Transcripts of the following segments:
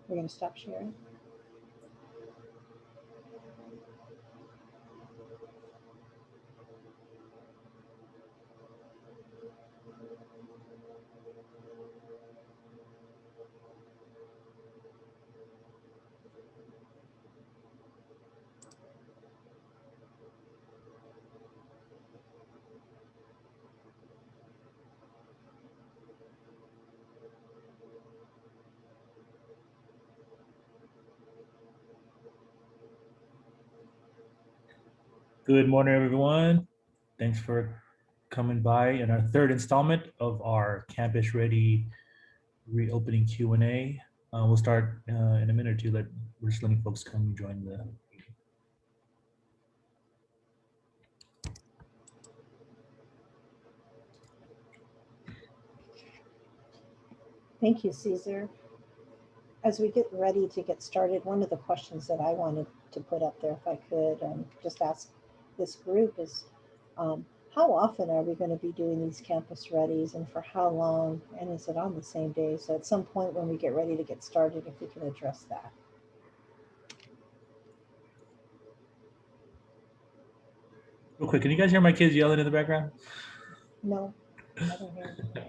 We're going to stop sharing. Good morning, everyone. Thanks for coming by in our third installment of our Campus Ready reopening Q&A. We'll start in a minute or two. We're just letting folks come join the meeting. Thank you, Caesar. As we get ready to get started, one of the questions that I wanted to put up there, if I could just ask this group is, how often are we going to be doing these campus readies and for how long? And is it on the same day? So at some point when we get ready to get started, if we can address that. Real quick, can you guys hear my kids yelling in the background? No, I don't hear them.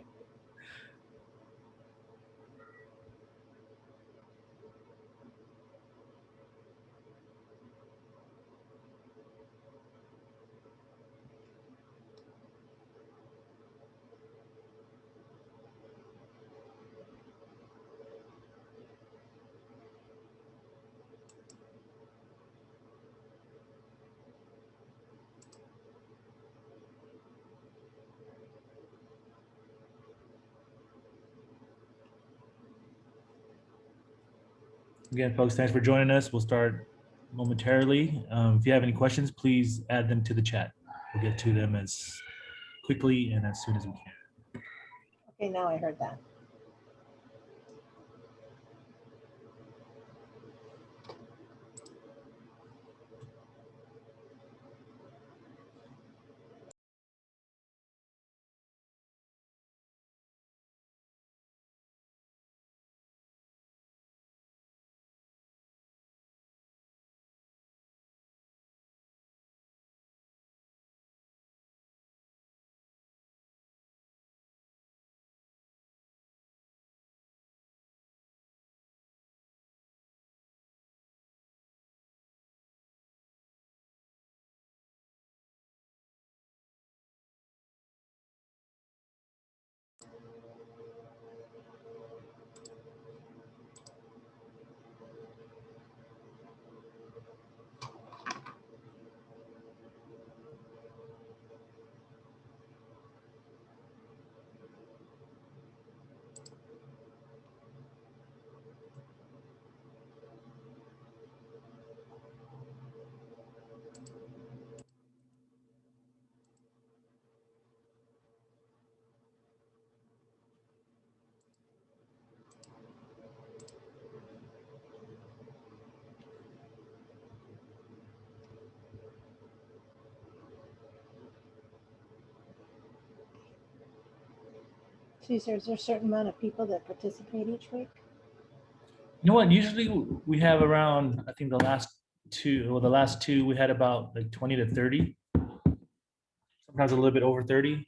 Again, folks, thanks for joining us. We'll start momentarily. If you have any questions, please add them to the chat. We'll get to them as quickly and as soon as we can. Okay, now I heard that. Caesar, is there a certain amount of people that participate each week? You know what? Usually we have around, I think the last two, we had about like 20 to 30. Sometimes a little bit over 30.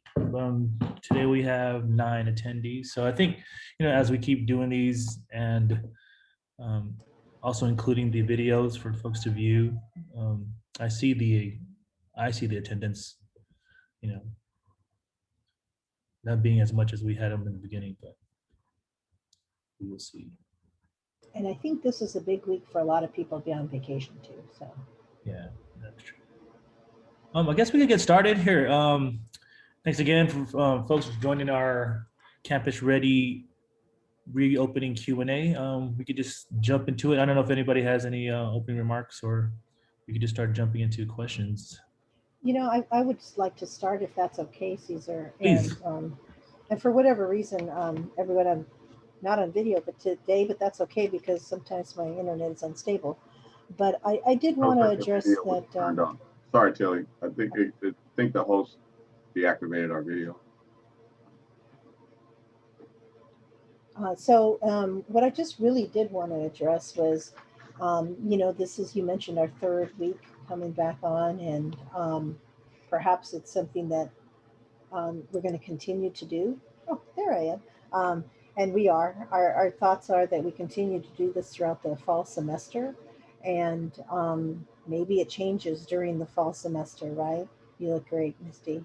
Today we have 9 attendees. So I think, as we keep doing these and also including the videos for folks to view, I see the attendance, not being as much as we had them in the beginning, but we will see. And I think this is a big week for a lot of people to be on vacation too. So yeah, that's true. I guess we could get started here. Thanks again for folks for joining our Campus Ready reopening Q&A. We could just jump into it. I don't know if anybody has any opening remarks, or we could just start jumping into questions. I would just like to start, if that's okay, Caesar. Please. And for whatever reason, everyone, I'm not on video, but today, but that's okay because sometimes my internet is unstable. But I did want to address that. Sorry, Tilly. I think the host deactivated our video. What I just really did want to address was, this is, you mentioned our third week coming back on, and perhaps it's something that we're going to continue to do. Oh, there I am. And we are. Our thoughts are that we continue to do this throughout the fall semester, and maybe it changes during the fall semester, right? You look great, Misty.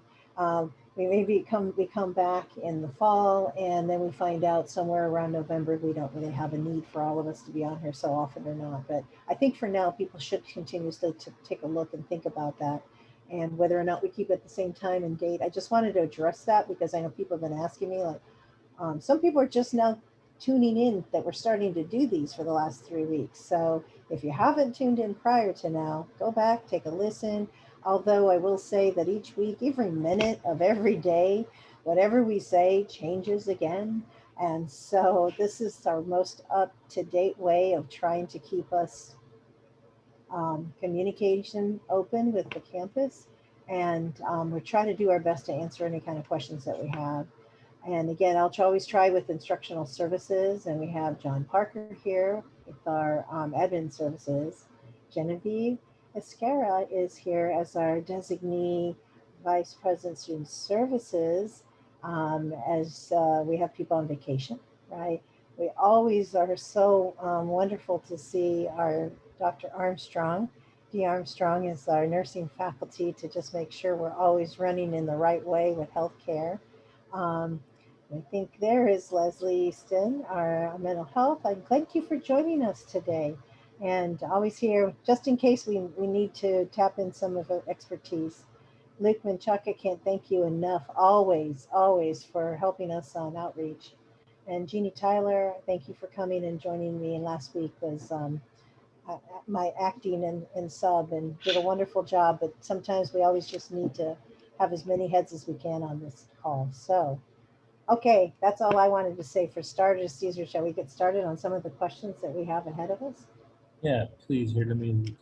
We come back in the fall, and then we find out somewhere around November we don't really have a need for all of us to be on here so often or not. But I think for now people should continuously to take a look and think about that, and whether or not we keep it at the same time and date. I just wanted to address that because I know people have been asking me, like, some people are just now tuning in that we're starting to do these for the last 3 weeks. So if you haven't tuned in prior to now, go back, take a listen. Although I will say that each week, every minute of every day, whatever we say changes again. And so this is our most up-to-date way of trying to keep us communication open with the campus. And we're trying to do our best to answer any kind of questions that we have. And again, I'll always try with instructional services, and we have John Parker here with our admin services. Genevieve Escara is here as our designee vice president student services, as we have people on vacation, right? We always are so wonderful to see our Dr. Armstrong. D. Armstrong is our nursing faculty to just make sure we're always running in the right way with healthcare. I think there is Leslie Easton, our mental health. I thank you for joining us today, and always here just in case we need to tap in some of our expertise. Luke Menchaca, can't thank you enough, always for helping us on outreach. And Jeannie Tyler, thank you for coming and joining me. And last week was my acting and sub, and did a wonderful job. But sometimes we always just need to have as many heads as we can on this call. So. Okay, that's all I wanted to say for starters. Caesar, shall we get started on some of the questions that we have ahead of us? Yeah, please. Here, let me.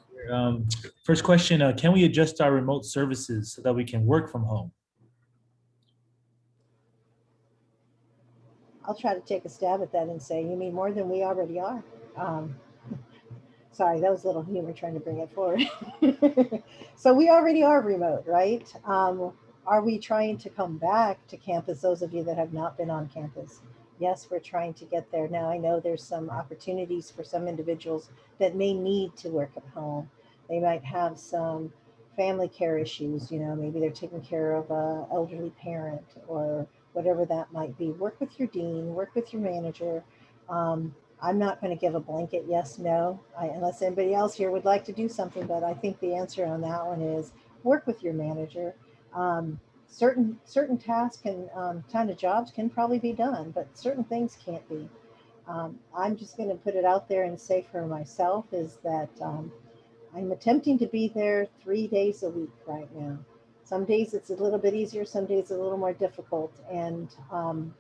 First question: can we adjust our remote services so that we can work from home? I'll try to take a stab at that and say, you mean more than we already are? Sorry, that was a little humor trying to bring it forward. So we already are remote, right? Are we trying to come back to campus, those of you that have not been on campus? Yes, we're trying to get there. Now, I know there's some opportunities for some individuals that may need to work at home. They might have some family care issues, maybe they're taking care of an elderly parent or whatever that might be. Work with your dean, work with your manager. I'm not going to give a blanket yes, no, unless anybody else here would like to do something, but I think the answer on that one is work with your manager. Certain tasks and kind of jobs can probably be done, but certain things can't be. I'm just going to put it out there and say for myself is that I'm attempting to be there 3 days a week right now. Some days it's a little bit easier, some days a little more difficult. And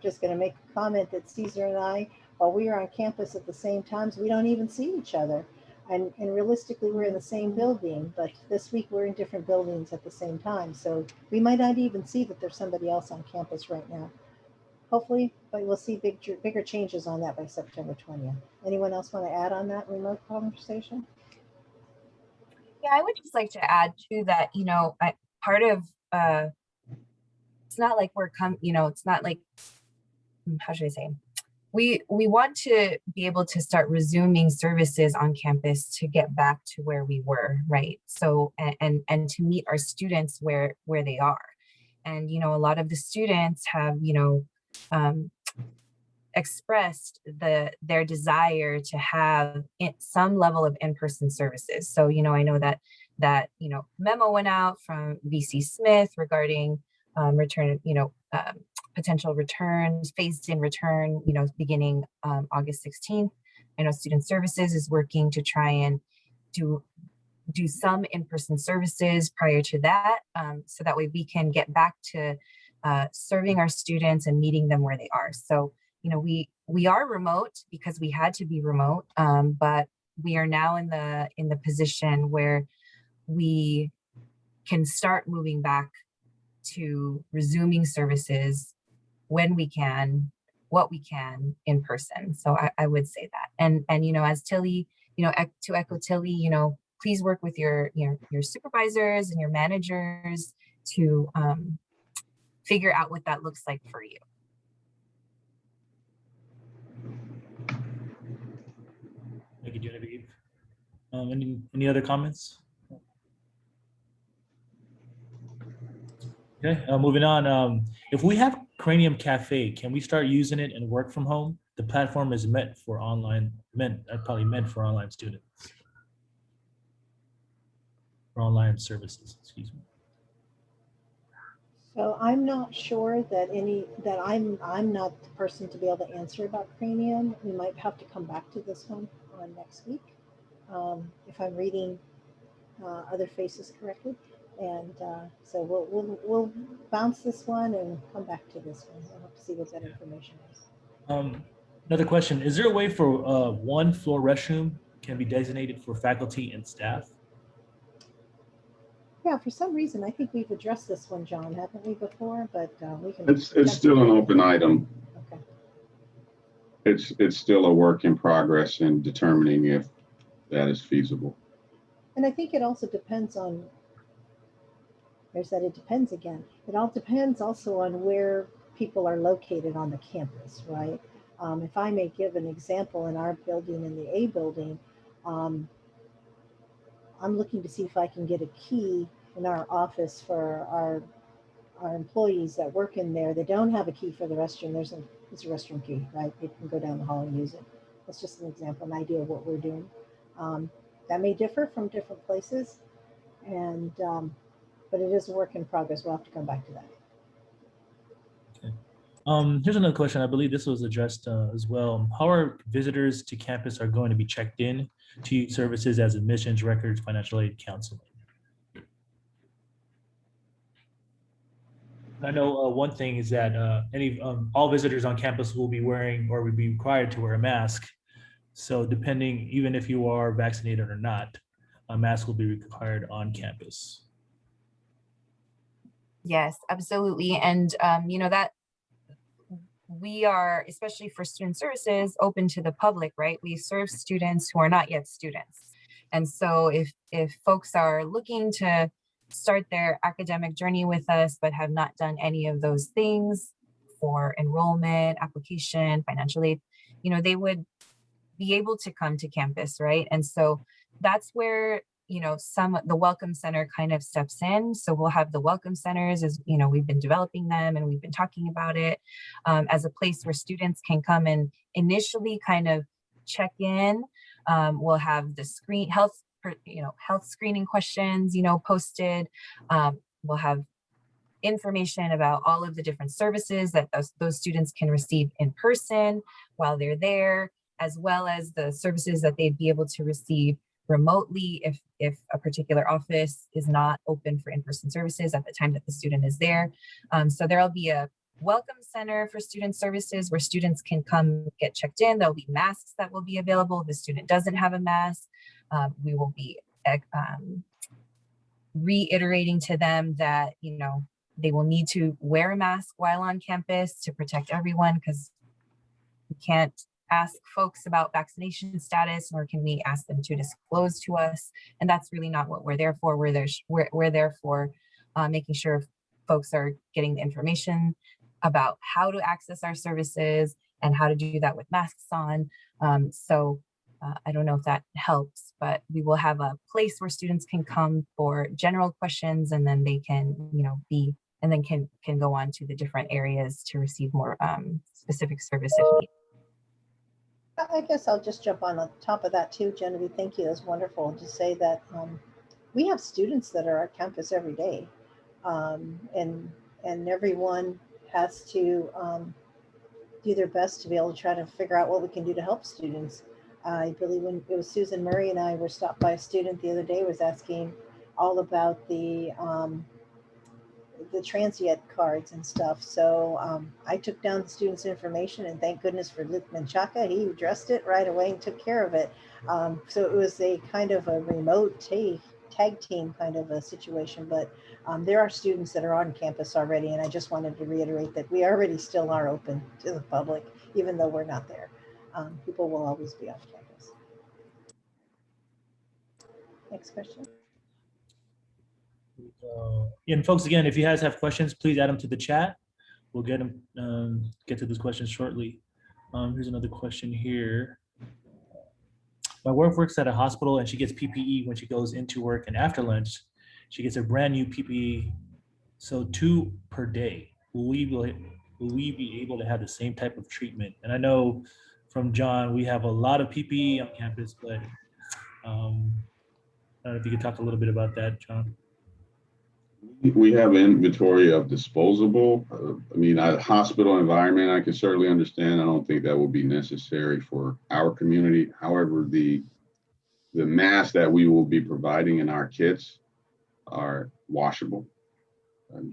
just going to make a comment that Caesar and I, while we are on campus at the same times, we don't even see each other. And realistically, we're in the same building, but this week we're in different buildings at the same time. So we might not even see that there's somebody else on campus right now. Hopefully, but we'll see bigger changes on that by September 20th. Anyone else want to add on that remote conversation? Yeah, I would just like to add to that, part of, it's not like it's not like, how should I say? We want to be able to start resuming services on campus to get back to where we were, right? So, and to meet our students where they are. And, a lot of the students have, expressed their desire to have some level of in-person services. So, I know that memo went out from VC Smith regarding return, potential returns, phased in return, beginning August 16th. I know Student Services is working to try and do some in-person services prior to that, so that way we can get back to serving our students and meeting them where they are. So, we are remote because we had to be remote, but we are now in the position where we can start moving back to resuming services when we can, what we can in person. So I would say that. And, you know, as Tilly, you know, to echo Tilly, you know, please work with your supervisors and your managers to figure out what that looks like for you. Thank you, Genevieve. Any other comments? Okay, moving on. If we have Cranium Cafe, can we start using it and work from home? The platform is meant for online, probably meant for online students. For online services, excuse me. So I'm not sure that I'm not the person to be able to answer about Cranium. We might have to come back to this one on next week, if I'm reading other faces correctly. And so we'll bounce this one and come back to this one. We'll have to see what that information is. Another question, is there a way for one floor restroom can be designated for faculty and staff? Yeah, for some reason, I think we've addressed this one, John, haven't we before? But we can. It's still an open item. Okay. It's still a work in progress in determining if that is feasible. And I think it also depends on, there's that it depends again. It all depends also on where people are located on the campus, right? If I may give an example, in our building, in the A building, I'm looking to see if I can get a key in our office for our employees that work in there. They don't have a key for the restroom. It's a restroom key, right? They can go down the hall and use it. That's just an example, an idea of what we're doing. That may differ from different places, and but it is a work in progress. We'll have to come back to that. Okay. Here's another question. I believe this was addressed as well. How are visitors to campus are going to be checked in to use services as admissions, records, financial aid, counseling? I know one thing is that all visitors on campus will be wearing or would be required to wear a mask. So depending, even if you are vaccinated or not, a mask will be required on campus. Yes, absolutely. And, you know, that we are, especially for student services, open to the public, right? We serve students who are not yet students. And so if folks are looking to start their academic journey with us, but have not done any of those things for enrollment, application, financial aid, you know, they would be able to come to campus, right? And so that's where, you know, the Welcome Center kind of steps in. So we'll have the Welcome Centers, as you know, we've been developing them and we've been talking about it as a place where students can come and initially kind of check in. We'll have the health screening questions, you know, posted. We'll have information about all of the different services that those students can receive in person while they're there, as well as the services that they'd be able to receive remotely if a particular office is not open for in-person services at the time that the student is there. So there'll be a welcome center for student services where students can come get checked in. There'll be masks that will be available if the student doesn't have a mask. We will be reiterating to them that, you know, they will need to wear a mask while on campus to protect everyone, because we can't ask folks about vaccination status, nor can we ask them to disclose to us. And that's really not what we're there for. We're there for making sure folks are getting the information about how to access our services and how to do that with masks on. I don't know if that helps, but we will have a place where students can come for general questions, and then they can, you know, can go on to the different areas to receive more specific service if needed. I guess I'll just jump on top of that too, Genevieve. Thank you. That's wonderful to say that we have students that are at campus every day, and everyone has to do their best to be able to try to figure out what we can do to help students. I believe when it was Susan Murray and I were stopped by a student the other day, was asking all about the transient cards and stuff. So I took down the student's information, and thank goodness for Luke Menchaca. He addressed it right away and took care of it. So it was a kind of a remote, hey, tag team kind of a situation, but there are students that are on campus already, and I just wanted to reiterate that we already still are open to the public, even though we're not there. People will always be on campus. Next question. And folks, again, if you guys have questions, please add them to the chat. We'll get them, get to those questions shortly. Here's another question here. My wife works at a hospital and she gets PPE when she goes into work, and after lunch, she gets a brand new PPE. So 2 per day. Will we be able to have the same type of treatment? And I know from John, we have a lot of PPE on campus, but I don't know if you could talk a little bit about that, John. We have an inventory of disposable. I mean, a hospital environment, I can certainly understand. I don't think that will be necessary for our community. However, the masks that we will be providing in our kits are washable.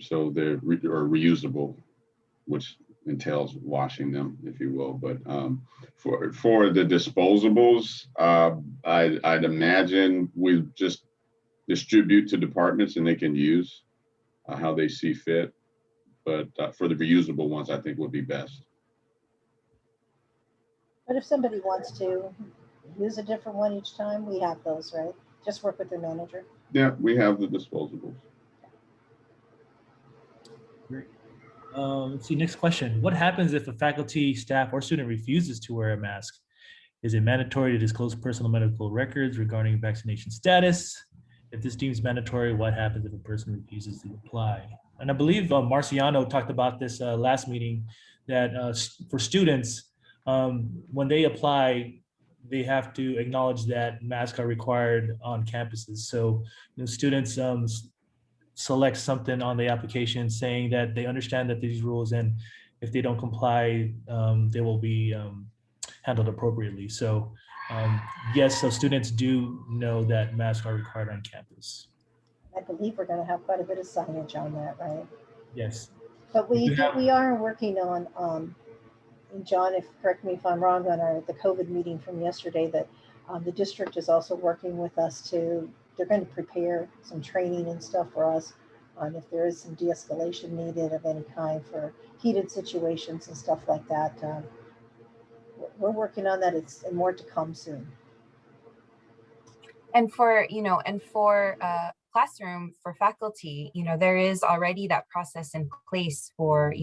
So they're reusable, which entails washing them, if you will. But for the disposables, I'd imagine we just distribute to departments and they can use how they see fit. But for the reusable ones, I think would be best. But if somebody wants to use a different one each time, we have those, right? Just work with their manager. Yeah, we have the disposables. Great. Let's see, next question. What happens if a faculty, staff, or student refuses to wear a mask? Is it mandatory to disclose personal medical records regarding vaccination status? If this deems mandatory, what happens if a person refuses to apply? And I believe Marciano talked about this last meeting, that for students, when they apply, they have to acknowledge that masks are required on campuses. So students select something on the application saying that they understand that these rules, and if they don't comply, they will be handled appropriately. So yes, so students do know that masks are required on campus. I believe we're going to have quite a bit of signage on that, right? Yes. But we are working on, and John, correct me if I'm wrong, on the COVID meeting from yesterday, that the district is also working with us they're going to prepare some training and stuff for us on if there is some de-escalation needed of any kind for heated situations and stuff like that. We're working on that. It's more to come soon. And for classroom, for faculty, there is already that process in place for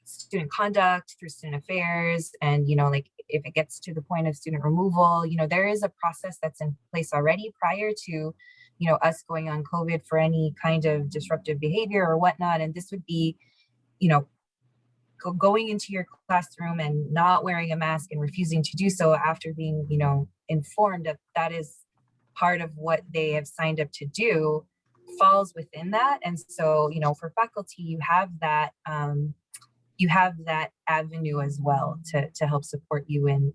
student conduct through student affairs, and if it gets to the point of student removal, there is a process that's in place already prior to us going on COVID for any kind of disruptive behavior or whatnot. And this would be going into your classroom and not wearing a mask and refusing to do so after being informed that that is part of what they have signed up to do, falls within that. And so for faculty, you have that avenue as well to help support you in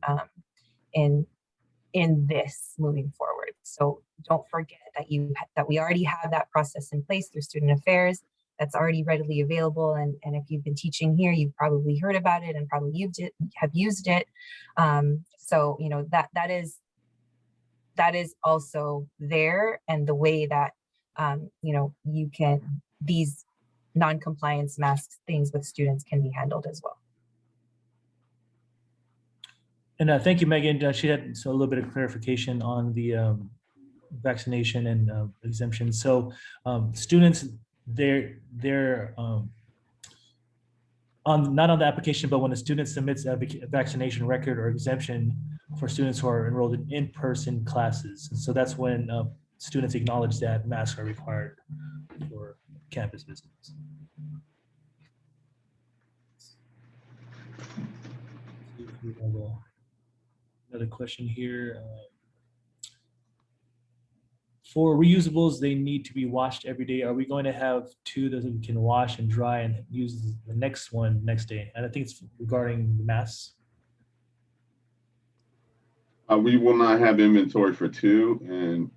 this moving forward. So don't forget that we already have that process in place through student affairs that's already readily available. And if you've been teaching here, you've probably heard about it and probably have used it. So that is also there, and the way that you can, these non-compliance masks things with students can be handled as well. And thank you, Megan. She had a little bit of clarification on the vaccination and exemption. So students, they're not on the application, but when a student submits a vaccination record or exemption for students who are enrolled in in-person classes. And so that's when students acknowledge that masks are required for campus visits. We have another question here. For reusables, they need to be washed every day. Are we going to have 2 that we can wash and dry and use the next one next day? And I think it's regarding the masks. We will not have inventory for 2, and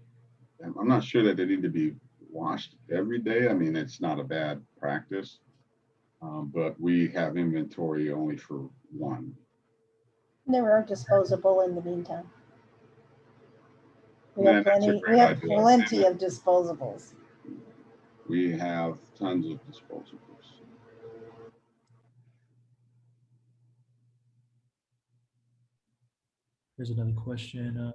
I'm not sure that they need to be washed every day. I mean, it's not a bad practice, but we have inventory only for 1. They are disposable in the meantime. We have Man, that's a plenty, we great have idea. plenty of disposables. We have tons of disposables. Here's another question.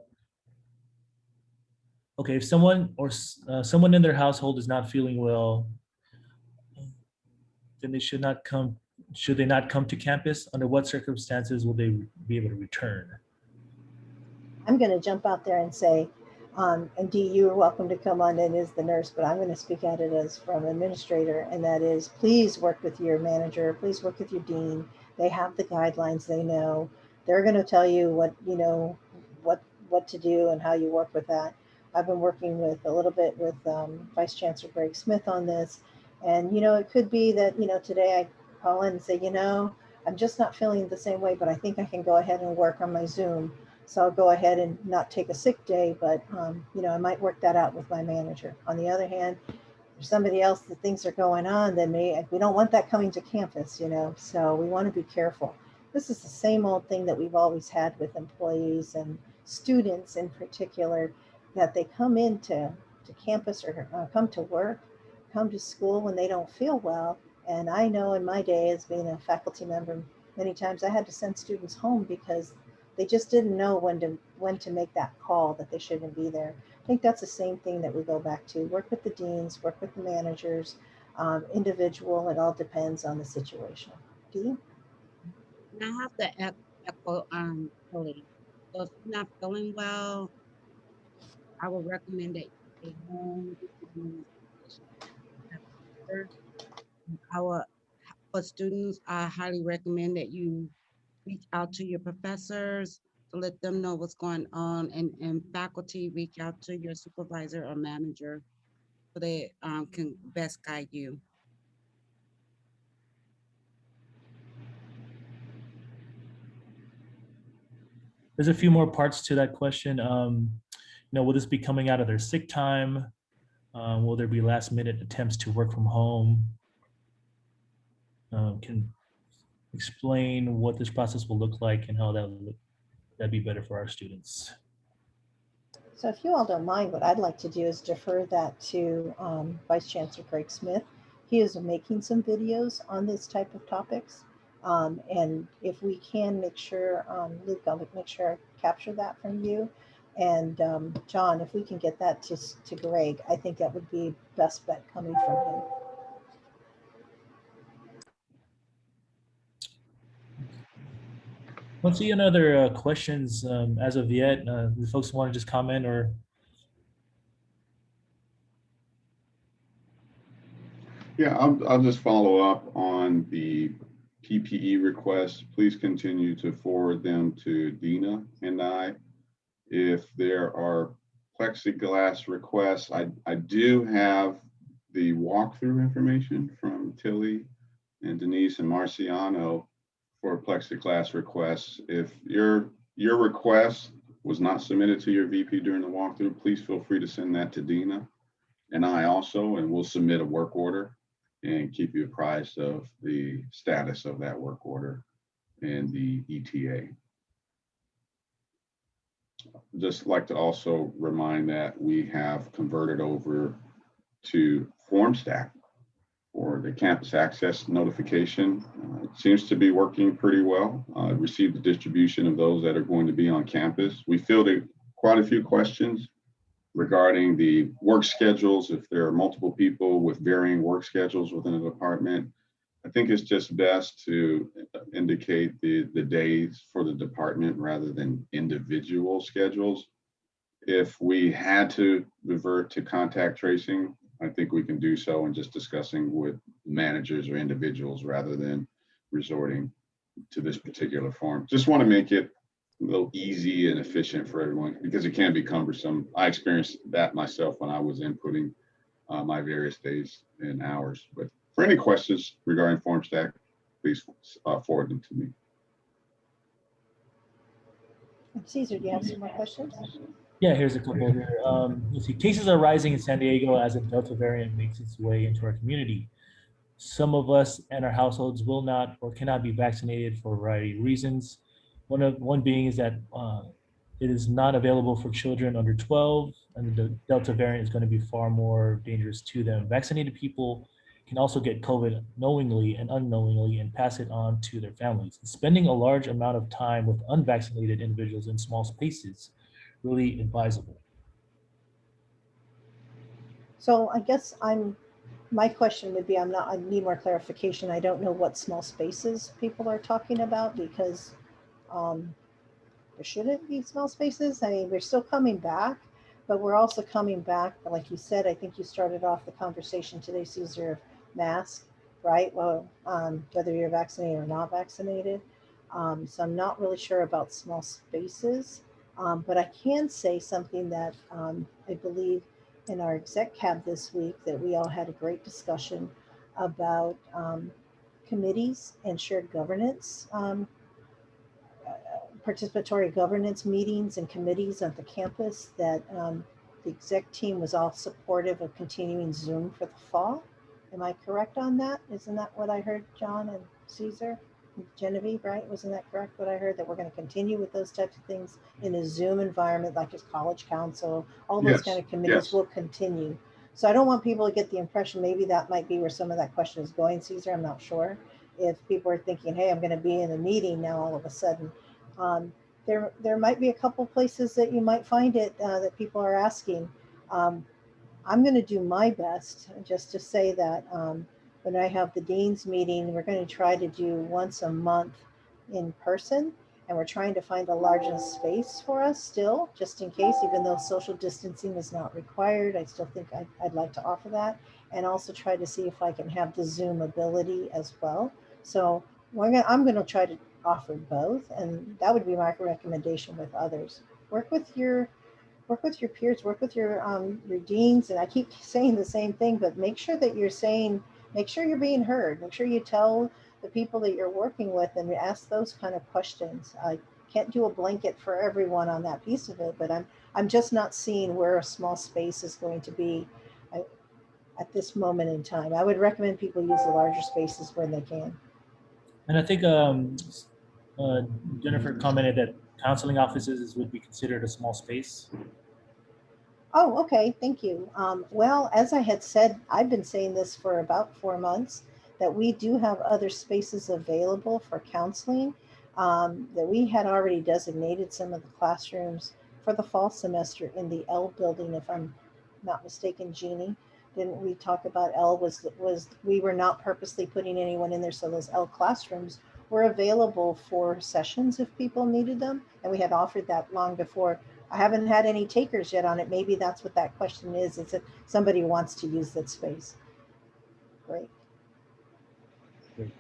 Okay, if someone or someone in their household is not feeling well, then they should not come. Should they not come to campus? Under what circumstances will they be able to return? I'm going to jump out there and say, and Dee, you are welcome to come on in as the nurse, but I'm going to speak at it as from administrator, and that is, please work with your manager, please work with your dean. They have the guidelines, they know. They're going to tell you what, you know, what to do and how you work with that. I've been working with a little bit with Vice Chancellor Greg Smith on this, and you know, it could be that, you know, today I call in and say, you know, I'm just not feeling the same way, but I think I can go ahead and work on my Zoom. So I'll go ahead and not take a sick day, but you know, I might work that out with my manager. On the other hand, if somebody else that things are going on, then we don't want that coming to campus, you know, so we want to be careful. This is the same old thing that we've always had with employees and students in particular, that they come into to campus or come to work, come to school when they don't feel well. And I know in my day as being a faculty member, many times I had to send students home because they just didn't know when to make that call that they shouldn't be there. I think that's the same thing that we go back to. Work with the deans, work with the managers, individual. It all depends on the situation. Dee? And I have to echo Kelly. So if you're not feeling well, I would recommend that you stay home. I would, for students, I highly recommend that you reach out to your professors to let them know what's going on, and faculty reach out to your supervisor or manager so they can best guide you. There's a few more parts to that question. You know, will this be coming out of their sick time? Will there be last minute attempts to work from home? Can explain what this process will look like and how that'd be better for our students. So if you all don't mind, what I'd like to do is defer that to Vice Chancellor Greg Smith. He is making some videos on this type of topics. And if we can make sure, Luke, I'll make sure I capture that from you. And John, if we can get that to Greg, I think that would be best bet coming from him. Let's see any other questions as of yet. Do folks want to just comment or? Yeah, I'll just follow up on the PPE requests. Please continue to forward them to Dina and I. If there are plexiglass requests, I do have the walkthrough information from Tilly and Denise and Marciano for plexiglass requests. If your request was not submitted to your VP during the walkthrough, please feel free to send that to Dina and I also, and we'll submit a work order and keep you apprised of the status of that work order and the ETA. Just like to also remind that we have converted over to FormStack for the campus access notification. It seems to be working pretty well. Received the distribution of those that are going to be on campus. We fielded quite a few questions regarding the work schedules. If there are multiple people with varying work schedules within a department, I think it's just best to indicate the days for the department rather than individual schedules. If we had to revert to contact tracing, I think we can do so in just discussing with managers or individuals rather than resorting to this particular form. Just want to make it a little easy and efficient for everyone because it can be cumbersome. I experienced that myself when I was inputting my various days and hours. But for any questions regarding FormStack, please forward them to me. Caesar, do you have some more questions? Yeah, here's a couple here. Let's see. Cases are rising in San Diego as the Delta variant makes its way into our community. Some of us and our households will not or cannot be vaccinated for a variety of reasons. One being is that it is not available for children under 12, and the Delta variant is going to be far more dangerous to them. Vaccinated people can also get COVID knowingly and unknowingly and pass it on to their families. Spending a large amount of time with unvaccinated individuals in small spaces really advisable. So I guess my question would be, I need more clarification. I don't know what small spaces people are talking about because um, there shouldn't be small spaces. I mean, we're still coming back, but we're also coming back, like you said, I think you started off the conversation today, Caesar, mask, right? Well, whether you're vaccinated or not vaccinated. So I'm not really sure about small spaces, but I can say something that I believe in our exec cab this week that we all had a great discussion about committees and shared governance participatory governance meetings and committees at the campus that the exec team was all supportive of continuing Zoom for the fall. Am I correct on that? Isn't that what I heard, John and Caesar? And Genevieve, right? Wasn't that correct what I heard? That we're going to continue with those types of things in a Zoom environment like as college council, all those kind Yes, of committees yes. will continue. So I don't want people to get the impression, maybe that might be where some of that question is going, Caesar, I'm not sure. If people are thinking, hey, I'm going to be in a meeting now all of a sudden, um, there might be a couple places that you might find it that people are asking. Um, I'm going to do my best just to say that when I have the dean's meeting, we're going to try to do once a month in person. And we're trying to find a large enough space for us still, just in case, even though social distancing is not required. I still think I'd like to offer that. And also try to see if I can have the Zoom ability as well. So I'm going to try to offer both. And that would be my recommendation with others. Work with your peers, work with your deans, and I keep saying the same thing, but make sure that make sure you're being heard. Make sure you tell the people that you're working with and ask those kind of questions. I can't do a blanket for everyone on that piece of it, but I'm just not seeing where a small space is going to be at this moment in time. I would recommend people use the larger spaces when they can. And I think uh, Jennifer commented that counseling offices would be considered a small space. Oh, okay, thank you. Well, as I had said, I've been saying this for about 4 months, that we do have other spaces available for counseling, that we had already designated some of the classrooms for the fall semester in the L building, if I'm not mistaken, Jeannie. Didn't we talk about L was we were not purposely putting anyone in there, so those L classrooms were available for sessions if people needed them, and we had offered that long before. I haven't had any takers yet on it. Maybe that's what that question is that somebody wants to use that space. Great. Great.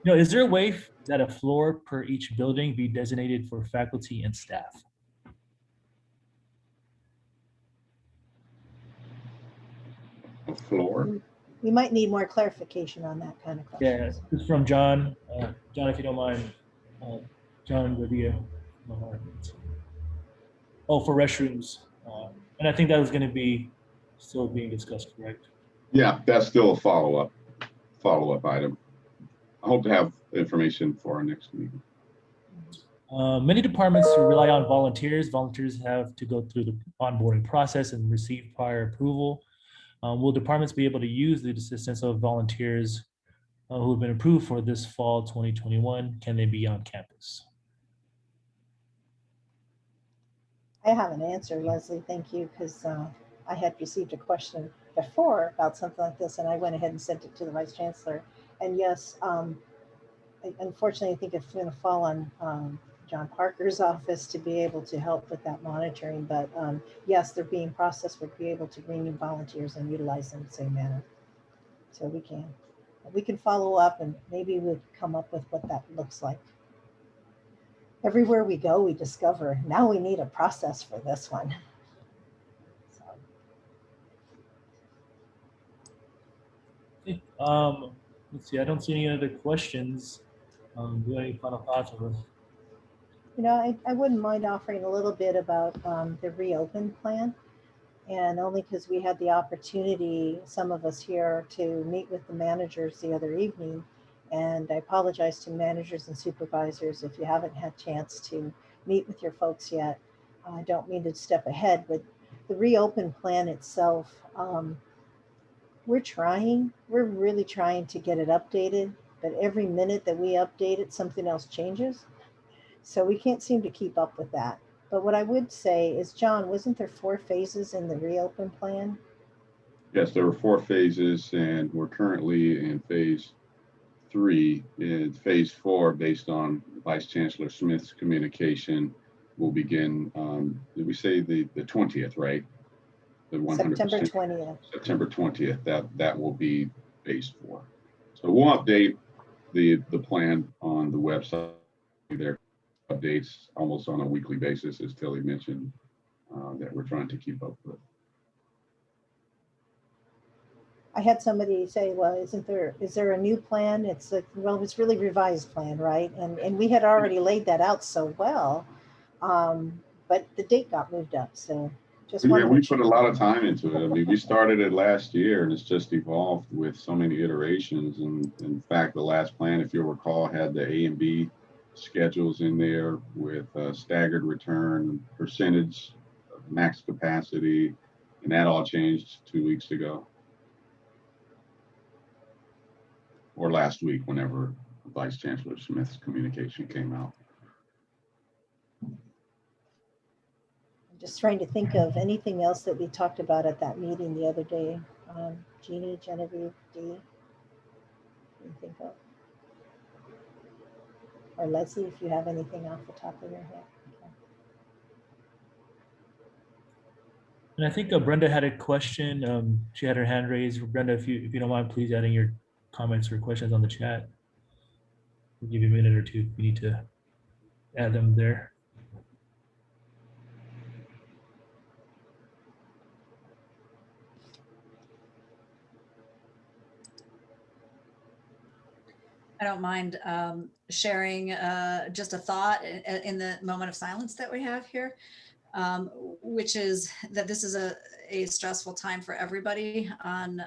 Is there a way that a floor per each building be designated for faculty and staff? A floor? We might need more clarification on that kind of Yeah, question. this is from John. John, if you don't mind, John Revia. Oh, for restrooms. And I think that was going to be still being discussed, correct? Yeah, that's still a follow-up item. I hope to have information for our next meeting. Many departments rely on volunteers. Volunteers have to go through the onboarding process and receive prior approval. Will departments be able to use the assistance of volunteers who have been approved for this fall 2021? Can they be on campus? I have an answer, Leslie. Thank you, because I had received a question before about something like this, and I went ahead and sent it to the Vice Chancellor. And yes, unfortunately, I think it's going to fall on John Parker's office to be able to help with that monitoring. But yes, they're being processed. We'll be able to bring in volunteers and utilize them in the same manner. So we can follow up and maybe we'll come up with what that looks like. Everywhere we go, we discover now we need a process for this one. So. Okay. Let's see. I don't see any other questions. Do you have any final thoughts on this? I wouldn't mind offering a little bit about the reopen plan. And only because we had the opportunity, some of us here, to meet with the managers the other evening. And I apologize to managers and supervisors if you haven't had chance to meet with your folks yet. I don't mean to step ahead, but the reopen plan itself, we're really trying to get it updated, but every minute that we update it, something else changes. So we can't seem to keep up with that. But what I would say is, John, wasn't there 4 phases in the reopen plan? Yes, there were 4 phases, and we're currently in phase 3. In phase 4, based on Vice Chancellor Smith's communication, will begin, did we say the 20th, right? The 100%. September 20th. September 20th, that will be phase 4. So we'll update the plan on the website. There updates almost on a weekly basis, as Tilly mentioned, that we're trying to keep up with. I had somebody say, well, is there a new plan? It's like, well, it's really revised plan, right? And we had already laid that out so well, but the date got moved up. So just Yeah, wanted we to put a lot of time into it. I mean, we started it last year, and it's just evolved with so many iterations. And in fact, the last plan, if you'll recall, had the A and B schedules in there with staggered return, percentage, max capacity, and that all changed 2 weeks ago. Or last week, whenever Vice Chancellor Smith's communication came out. just trying to think of anything else that we talked about at that meeting the other day. Jeannie, Genevieve, Dee, you think of? Or Leslie, if you have anything off the top of your head. Okay. And I think Brenda had a question. She had her hand raised. Brenda, if you don't mind, please adding your comments or questions on the chat. We'll give you a minute or two if you need to add them there. I don't mind sharing just a thought in the moment of silence that we have here, which is that this is a stressful time for everybody on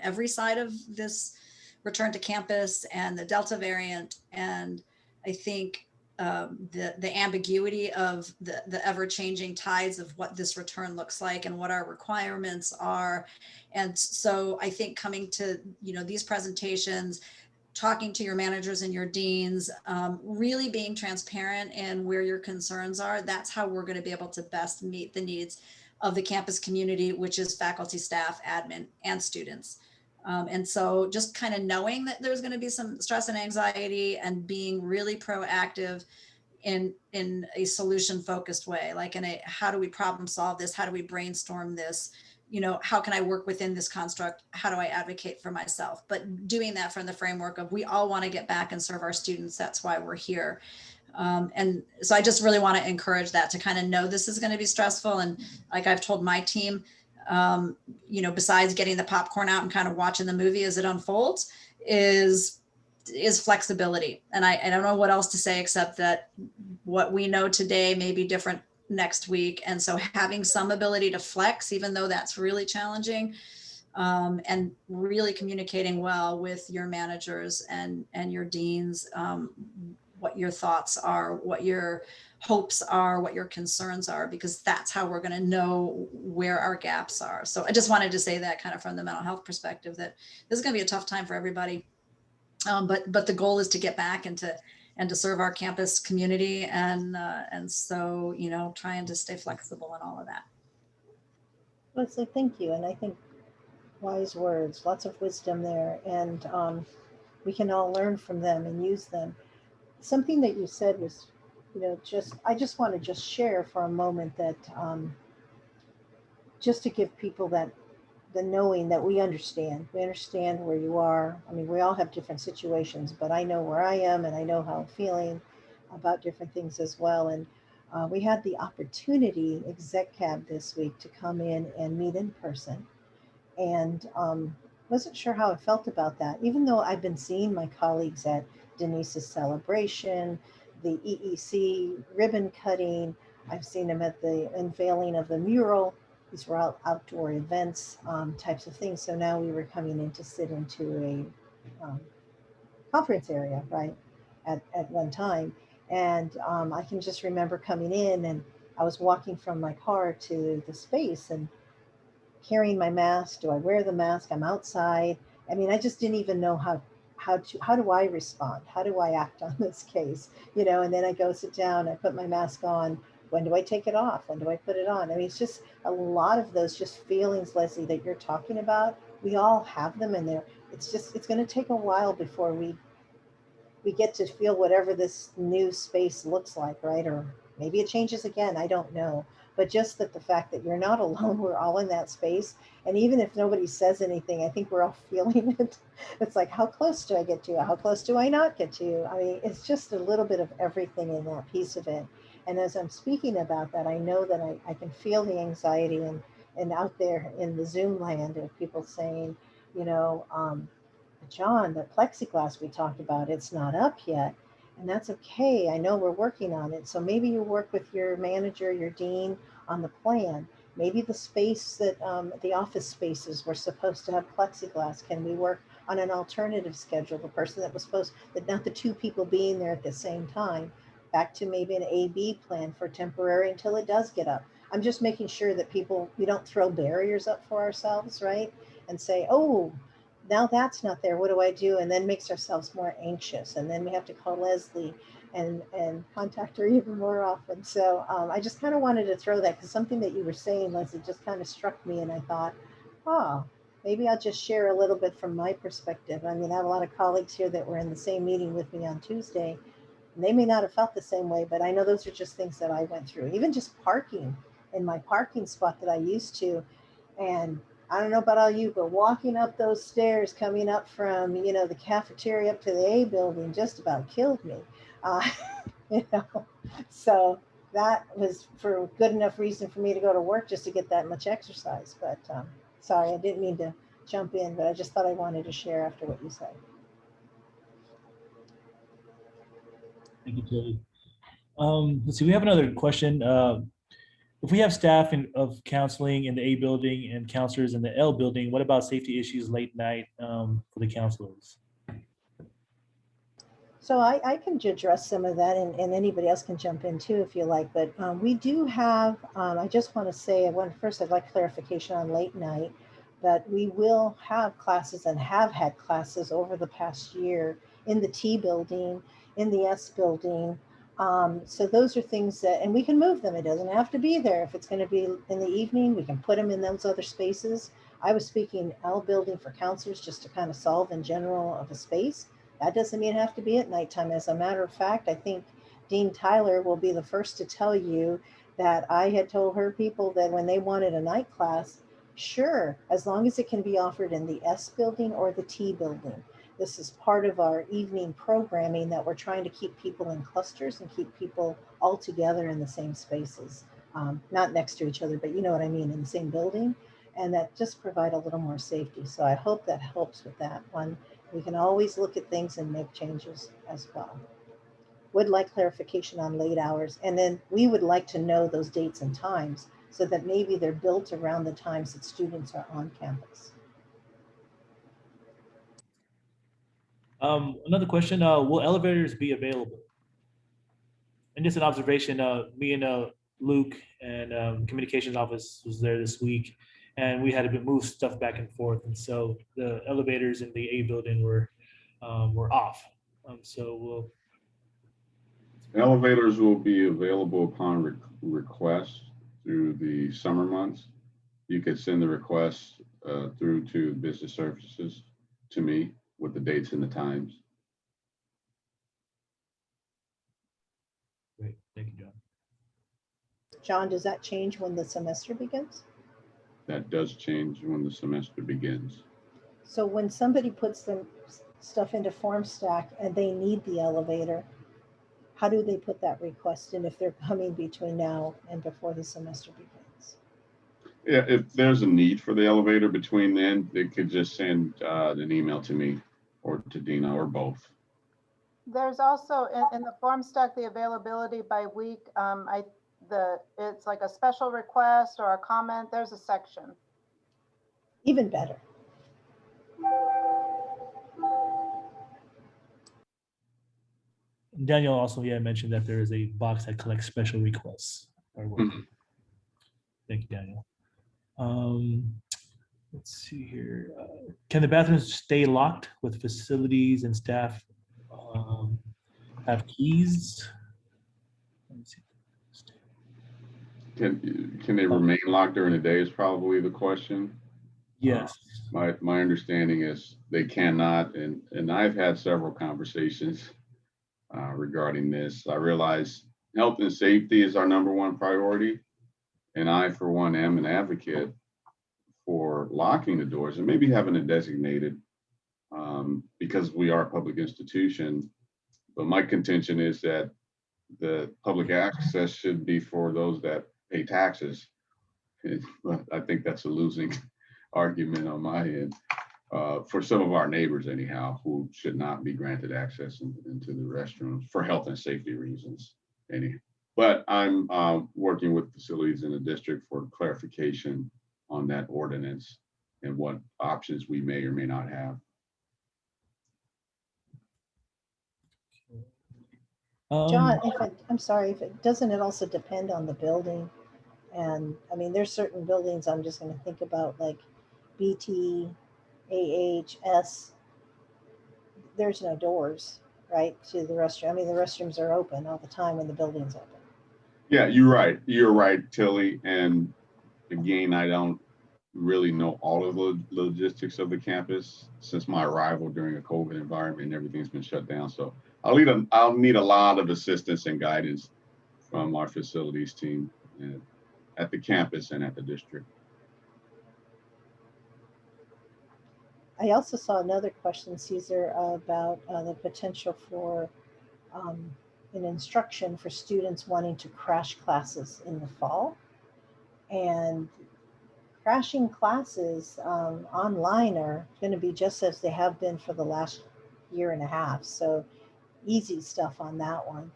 every side of this return to campus and the Delta variant. And I think the ambiguity of the ever-changing tides of what this return looks like and what our requirements are. And so I think coming to these presentations, talking to your managers and your deans, really being transparent in where your concerns are, that's how we're going to be able to best meet the needs of the campus community, which is faculty, staff, admin, and students. And so just kind of knowing that there's going to be some stress and anxiety and being really proactive in a solution focused way, like in a, how do we problem solve this? How do we brainstorm this? How can I work within this construct? How do I advocate for myself? But doing that from the framework of we all want to get back and serve our students. That's why we're here. And so I just really want to encourage that, to kind of know this is going to be stressful. And like I've told my team, besides getting the popcorn out and kind of watching the movie as it unfolds, is flexibility. And I don't know what else to say except that what we know today may be different next week. And so having some ability to flex, even though that's really challenging, and really communicating well with your managers and your deans, what your thoughts are, what your hopes are, what your concerns are, because that's how we're going to know where our gaps are. So I just wanted to say that kind of from the mental health perspective, that this is going to be a tough time for everybody. But the goal is to get back and to serve our campus community, and so trying to stay flexible and all of that. Leslie, thank you. And I think wise words, lots of wisdom there, and we can all learn from them and use them. Something that you said was, I just want to just share for a moment that just to give people that the knowing that we understand where you are. I mean, we all have different situations, but I know where I am and I know how I'm feeling about different things as well. And we had the opportunity, exec cab this week, to come in and meet in person, and wasn't sure how I felt about that, even though I've been seeing my colleagues at Denise's celebration, the EEC ribbon cutting. I've seen them at the unveiling of the mural. These were outdoor events, types of things. So now we were coming in to sit into conference area, right, at one time. And I can just remember coming in, and I was walking from my car to the space and carrying my mask. Do I wear the mask? I'm outside. I mean, I just didn't even know how do I respond? How do I act on this case? You know, and then I go sit down, I put my mask on. When do I take it off? When do I put it on? I mean, it's just a lot of those just feelings, Leslie, that you're talking about. We all have them, and it's going to take a while before we get to feel whatever this new space looks like, right? Or maybe it changes again. I don't know. But just that the fact that you're not alone, we're all in that space. And even if nobody says anything, I think we're all feeling it. It's like, how close do I get to you? How close do I not get to you? I mean, it's just a little bit of everything in that piece of it. And as I'm speaking about that, I know that I can feel the anxiety and out there in the Zoom land of people saying, you know, John, the plexiglass we talked about, it's not up yet. And that's okay. I know we're working on it. So maybe you work with your manager, your dean on the plan. Maybe the space that the office spaces were supposed to have plexiglass. Can we work on an alternative schedule? The person that was supposed, that not the two people being there at the same time, back to maybe an A-B plan for temporary until it does get up. I'm just making sure that people, we don't throw barriers up for ourselves, right? And say, oh, now that's not there. What do I do? And then makes ourselves more anxious. And then we have to call Leslie and contact her even more often. So I just kind of wanted to throw that because something that you were saying, Leslie, just kind of struck me. And I thought, oh, maybe I'll just share a little bit from my perspective. I mean, I have a lot of colleagues here that were in the same meeting with me on Tuesday. And they may not have felt the same way, but I know those are just things that I went through. Even just parking in my parking spot that I used to. And I don't know about all you, but walking up those stairs, coming up from, you know, the cafeteria up to the A building just about killed me. Uh, you know, so that was for good enough reason for me to go to work just to get that much exercise. But sorry, I didn't mean to jump in, but I just thought I wanted to share after what you said. Thank you, Tilly. Let's see, we have another question. If we have staff of counseling in the A building and counselors in the L building, what about safety issues late night for the counselors? So I can address some of that, and anybody else can jump in too if you like. But we do have, I just want to say, first I'd like clarification on late night, but we will have classes and have had classes over the past year in the T building, in the S building. So those are things that, and we can move them. It doesn't have to be there. If it's going to be in the evening, we can put them in those other spaces. I was speaking L building for counselors just to kind of solve in general of a space. That doesn't mean it have to be at nighttime. As a matter of fact, I think Dean Tyler will be the first to tell you that I had told her people that when they wanted a night class, sure, as long as it can be offered in the S building or the T building. This is part of our evening programming that we're trying to keep people in clusters and keep people all together in the same spaces. Not next to each other, but you know what I mean, in the same building. And that just provide a little more safety. So I hope that helps with that one. We can always look at things and make changes as well. Would like clarification on late hours. And then we would like to know those dates and times so that maybe they're built around the times that students are on campus. Another question, will elevators be available? And just an observation, me and Luke and communications office was there this week, and we had to move stuff back and forth. And so the elevators in the A building were off. So we'll. Elevators will be available upon request through the summer months. You could send the request through to business services to me with the dates and the times. Great, thank you, John. John, does that change when the semester begins? That does change when the semester begins. So when somebody puts their stuff into FormStack and they need the elevator, how do they put that request in if they're coming between now and before the semester begins? Yeah, if there's a need for the elevator between then, they could just send an email to me or to Dina or both. There's also in the form stack the availability by week. It's like a special request or a comment. There's a section. Even better. Daniel also, yeah, mentioned that there is a box that collects special requests. Thank you, Daniel. Let's see here. Can the bathrooms stay locked with facilities and staff have keys? Let me see. Can they remain locked during the day is probably the question. Yes. My understanding is they cannot, and I've had several conversations regarding this. I realize health and safety is our number one priority, and I, for one, am an advocate for locking the doors and maybe having it designated because we are a public institution. But my contention is that the public access should be for those that pay taxes. I think that's a losing argument on my end for some of our neighbors anyhow, who should not be granted access into the restrooms for health and safety reasons. But I'm working with facilities in the district for clarification on that ordinance and what options we may or may not have. John, I'm sorry, doesn't it also depend on the building? And I mean, there's certain buildings I'm just going to think about, like BT, AHS. There's no doors, right, to the restroom. I mean, the restrooms are open all the time when the building's open. Yeah, you're right. You're right, Tilly. And again, I don't really know all of the logistics of the campus since my arrival during a COVID environment and everything's been shut down. So I'll need a lot of assistance and guidance from our facilities team at the campus and at the district. I also saw another question, Caesar, about the potential for an instruction for students wanting to crash classes in the fall. And crashing classes online are going to be just as they have been for the last year and a half. So easy stuff on that one.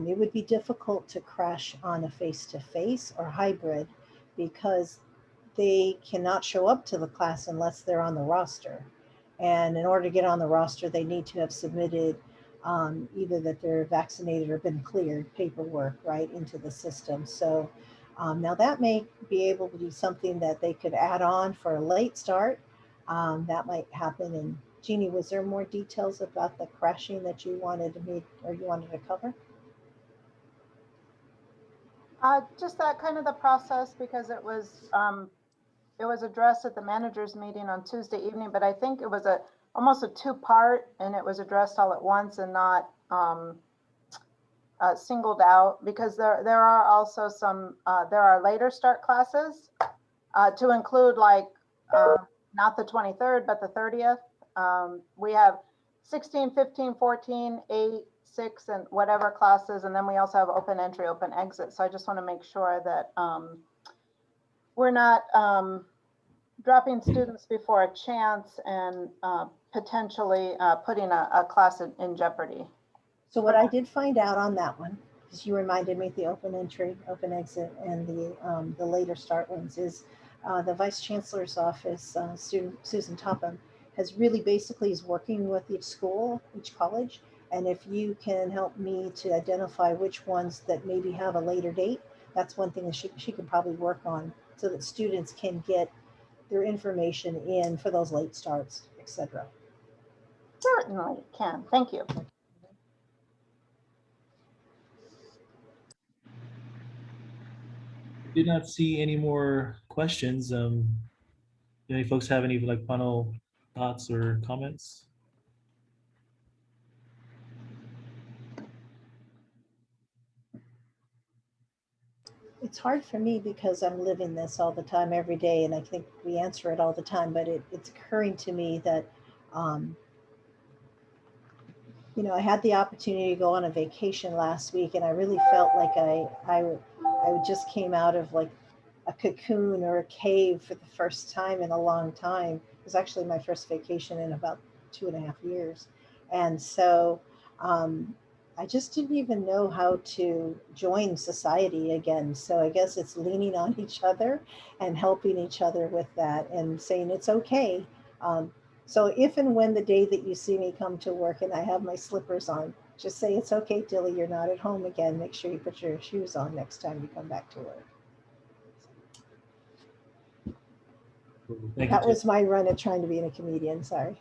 It would be difficult to crash on a face-to-face or hybrid because they cannot show up to the class unless they're on the roster. And in order to get on the roster, they need to have submitted either that they're vaccinated or been cleared paperwork right into the system. So now that may be able to be something that they could add on for a late start. That might happen. And Jeannie, was there more details about the crashing that you wanted to cover? Just that kind of the process, because it was addressed at the managers meeting on Tuesday evening, but I think it was almost a two-part, and it was addressed all at once and not singled out, because there are also some there are later start classes to include, like not the 23rd but the 30th. We have 16, 15, 14, 8, 6, and whatever classes, and then we also have open entry, open exit. So I just want to make sure that we're not dropping students before a chance and potentially putting a class in jeopardy. So what I did find out on that one, because you reminded me, the open entry, open exit, and the later start ones, is the Vice Chancellor's office, Susan Topham, has really basically is working with each school, each college. And if you can help me to identify which ones that maybe have a later date, that's one thing that she could probably work on so that students can get their information in for those late starts, etc. Certainly can. Thank you. Did not see any more questions. Do any folks have any final thoughts or comments? It's hard for me because I'm living this all the time, every day, and I think we answer it all the time, but it's occurring to me that I had the opportunity to go on a vacation last week, and I really felt like I just came out of like a cocoon or a cave for the first time in a long time. It was actually my first vacation in about 2.5 years. And so I just didn't even know how to join society again. So I guess it's leaning on each other and helping each other with that and saying it's okay. So if and when the day that you see me come to work and I have my slippers on, Just say, it's okay, Dilly, you're not at home again. Make sure you put your shoes on next time you come back to work. Thank That you, was my run at trying to be a comedian, sorry.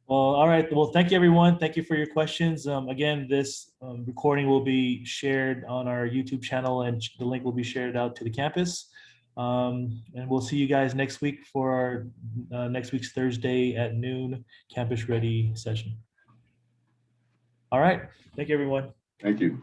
Well, all right. Well, thank you, everyone. Thank you for your questions. Again, this recording will be shared on our YouTube channel, and the link will be shared out to the campus. And we'll see you guys next week for our next week's Thursday at noon Campus Ready session. All right. Thank you, everyone. Thank you.